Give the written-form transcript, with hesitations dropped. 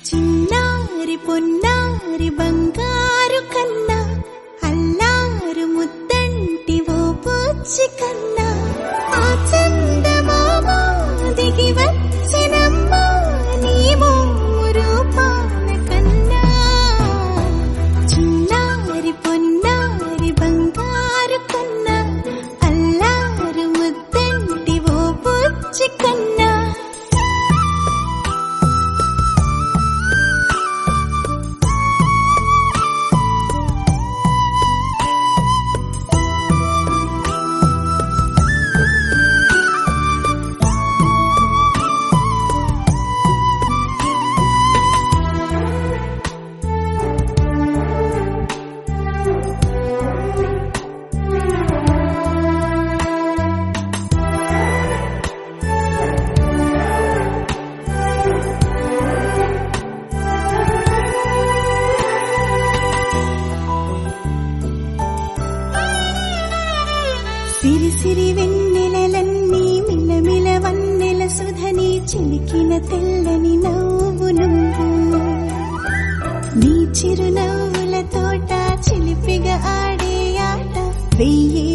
చిన్నారి పొన్నారి బంగారు కన్నా అల్లారు ముద్దంటి ఓ పూచి కన్నా ఆ చందమామ దిగి వచ్చినమ్మా నీ రూపాన కన్నా చిన్నారి పొన్నారి బంగారు కన్నా అల్లారు ముద్దంటి ఓ పూచి కన్నా సిరి సిరి వెన్నెలలన్నీ మిలమిల వన్నెల సుధని చిలికిన తెల్లని నవ్వు నువ్వు నీ చిరునవ్వుల తోట చిలిపిగా ఆడే ఆట వెయ్యే